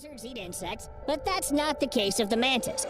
Lizards eat insects, but that's not the case of the mantis.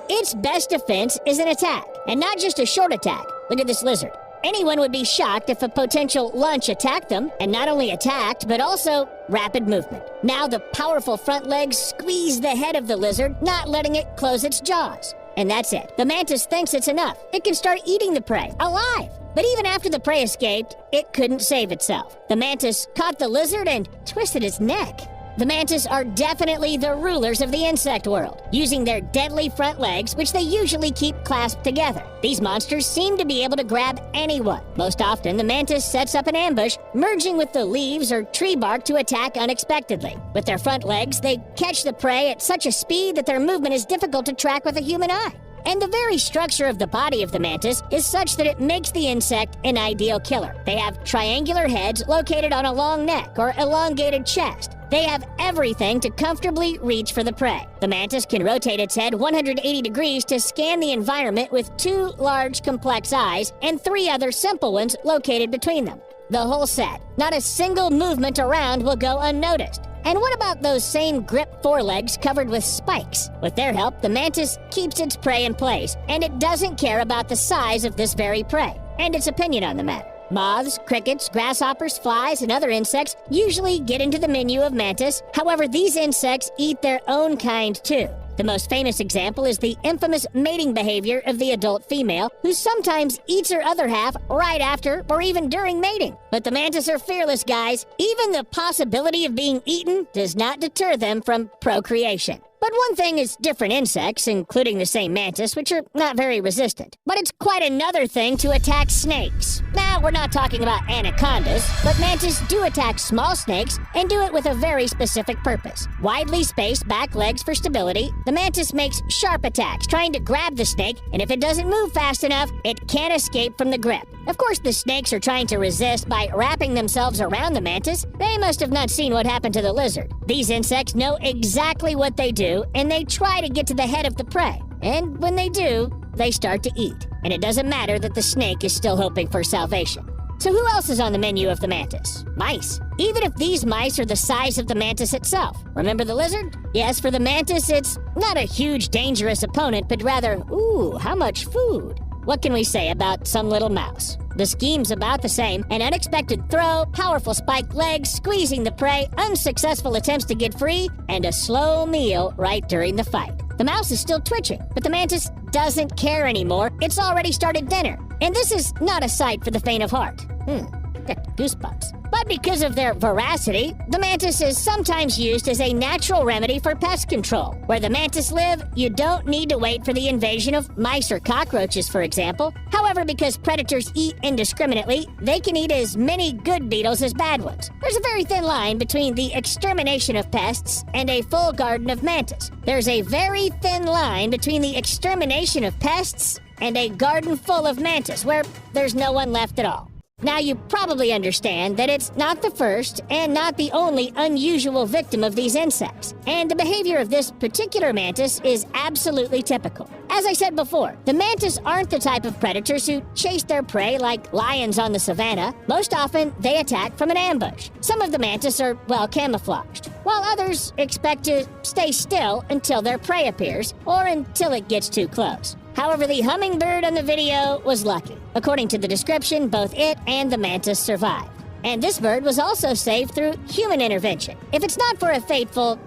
Its best defense is an attack, and not just a short attack. Look at this lizard. Anyone would be shocked if a potential lunch attacked them, and not only attacked, but also rapid movement. Now the powerful front legs squeeze the head of the lizard, not letting it close its jaws. And that's it. The mantis thinks it's enough. It can start eating the prey, alive. But even after the prey escaped, it couldn't save itself. The mantis caught the lizard and twisted its neck. The mantis are definitely the rulers of the insect world, using their deadly front legs, which they usually keep clasped together. These monsters seem to be able to grab anyone. Most often, the mantis sets up an ambush, merging with the leaves or tree bark to attack unexpectedly. With their front legs, they catch the prey at such a speed that their movement is difficult to track with a human eye. And the very structure of the body of the mantis is such that it makes the insect an ideal killer. They have triangular heads located on a long neck or elongated chest. They have everything to comfortably reach for the prey. The mantis can rotate its head 180 degrees to scan the environment with 2 large complex eyes and 3 other simple ones located between them. The whole set. Not a single movement around will go unnoticed. And what about those same grip forelegs covered with spikes? With their help, the mantis keeps its prey in place, and it doesn't care about the size of this very prey, and its opinion on the matter. Moths, crickets, grasshoppers, flies, and other insects usually get into the menu of mantis. However, these insects eat their own kind too. The most famous example is the infamous mating behavior of the adult female, who sometimes eats her other half right after or even during mating. But the mantis are fearless, guys. Even the possibility of being eaten does not deter them from procreation. But one thing is different insects, including the same mantis, which are not very resistant. But it's quite another thing to attack snakes. Now, we're not talking about anacondas, but mantis do attack small snakes and do it with a very specific purpose. Widely spaced back legs for stability, the mantis makes sharp attacks, trying to grab the snake, and if it doesn't move fast enough, it can't escape from the grip. Of course, the snakes are trying to resist by wrapping themselves around the mantis. They must have not seen what happened to the lizard. These insects know exactly what they do, and they try to get to the head of the prey. And when they do, they start to eat. And it doesn't matter that the snake is still hoping for salvation. So who else is on the menu of the mantis? Mice. Even if these mice are the size of the mantis itself. Remember the lizard? Yes, for the mantis, it's not a huge, dangerous opponent, but rather, ooh, how much food? What can we say about some little mouse? The scheme's about the same: an unexpected throw, powerful spiked legs, squeezing the prey, unsuccessful attempts to get free, and a slow meal right during the fight. The mouse is still twitching, but the mantis doesn't care anymore. It's already started dinner. And this is not a sight for the faint of heart. Got goosebumps. But because of their voracity, the mantis is sometimes used as a natural remedy for pest control. Where the mantis live, you don't need to wait for the invasion of mice or cockroaches, for example. However, because predators eat indiscriminately, they can eat as many good beetles as bad ones. There's a very thin line between the extermination of pests and a full garden of mantis. There's a very thin line between the extermination of pests and a garden full of mantis, where there's no one left at all. Now, you probably understand that it's not the first and not the only unusual victim of these insects. And the behavior of this particular mantis is absolutely typical. As I said before, the mantis aren't the type of predators who chase their prey like lions on the savannah. Most often, they attack from an ambush. Some of the mantis are well camouflaged, while others expect to stay still until their prey appears or until it gets too close. However, the hummingbird on the video was lucky. According to the description, both it and the mantis survived. And this bird was also saved through human intervention. If it's not for a fateful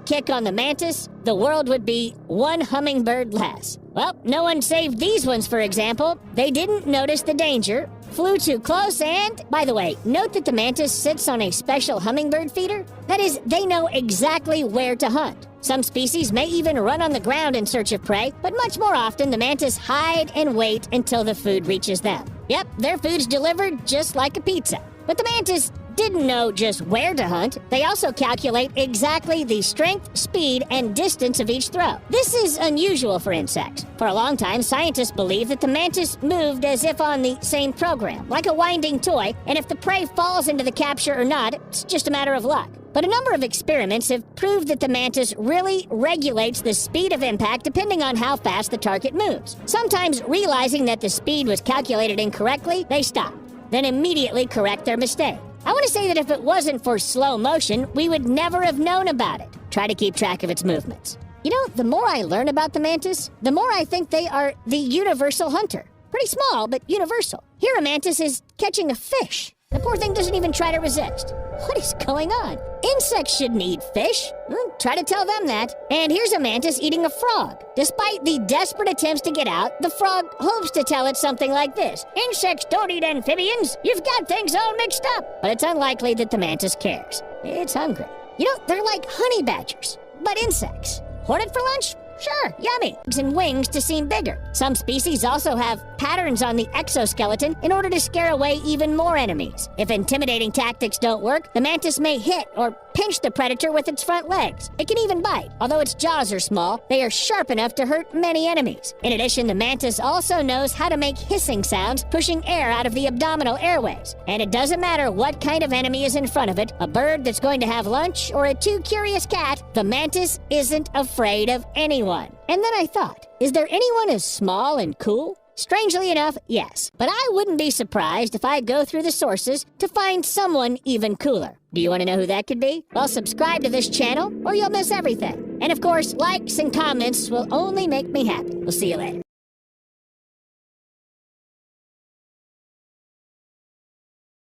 kick on the mantis, the world would be one hummingbird less. Well, no one saved these ones, for example. They didn't notice the danger, flew too close, and, by the way, note that the mantis sits on a special hummingbird feeder. That is, they know exactly where to hunt. Some species may even run on the ground in search of prey, but much more often the mantis hide and wait until the food reaches them. Yep, their food's delivered just like a pizza. But the mantis didn't know just where to hunt. They also calculate exactly the strength, speed, and distance of each throw. This is unusual for insects. For a long time, scientists believed that the mantis moved as if on the same program, like a winding toy, and if the prey falls into the capture or not, it's just a matter of luck. But a number of experiments have proved that the mantis really regulates the speed of impact depending on how fast the target moves. Sometimes, realizing that the speed was calculated incorrectly, they stop, then immediately correct their mistake. I want to say that if it wasn't for slow motion, we would never have known about it. Try to keep track of its movements. You know, the more I learn about the mantis, the more I think they are the universal hunter. Pretty small, but universal. Here a mantis is catching a fish. The poor thing doesn't even try to resist. What is going on? Insects shouldn't eat fish. Try to tell them that. And here's a mantis eating a frog. Despite the desperate attempts to get out, the frog hopes to tell it something like this. Insects don't eat amphibians. You've got things all mixed up. But it's unlikely that the mantis cares. It's hungry. You know, they're like honey badgers, but insects. Hornet for lunch? Sure, yummy. And wings to seem bigger. Some species also have patterns on the exoskeleton in order to scare away even more enemies. If intimidating tactics don't work, the mantis may hit or pinch the predator with its front legs. It can even bite. Although its jaws are small, they are sharp enough to hurt many enemies. In addition, the mantis also knows how to make hissing sounds, pushing air out of the abdominal airways. And it doesn't matter what kind of enemy is in front of it, a bird that's going to have lunch or a too curious cat, the mantis isn't afraid of anyone. And then I thought, is there anyone as small and cool? Strangely enough, yes. But I wouldn't be surprised if I go through the sources to find someone even cooler. Do you want to know who that could be? Well, subscribe to this channel or you'll miss everything. And of course, likes and comments will only make me happy. We'll see you later.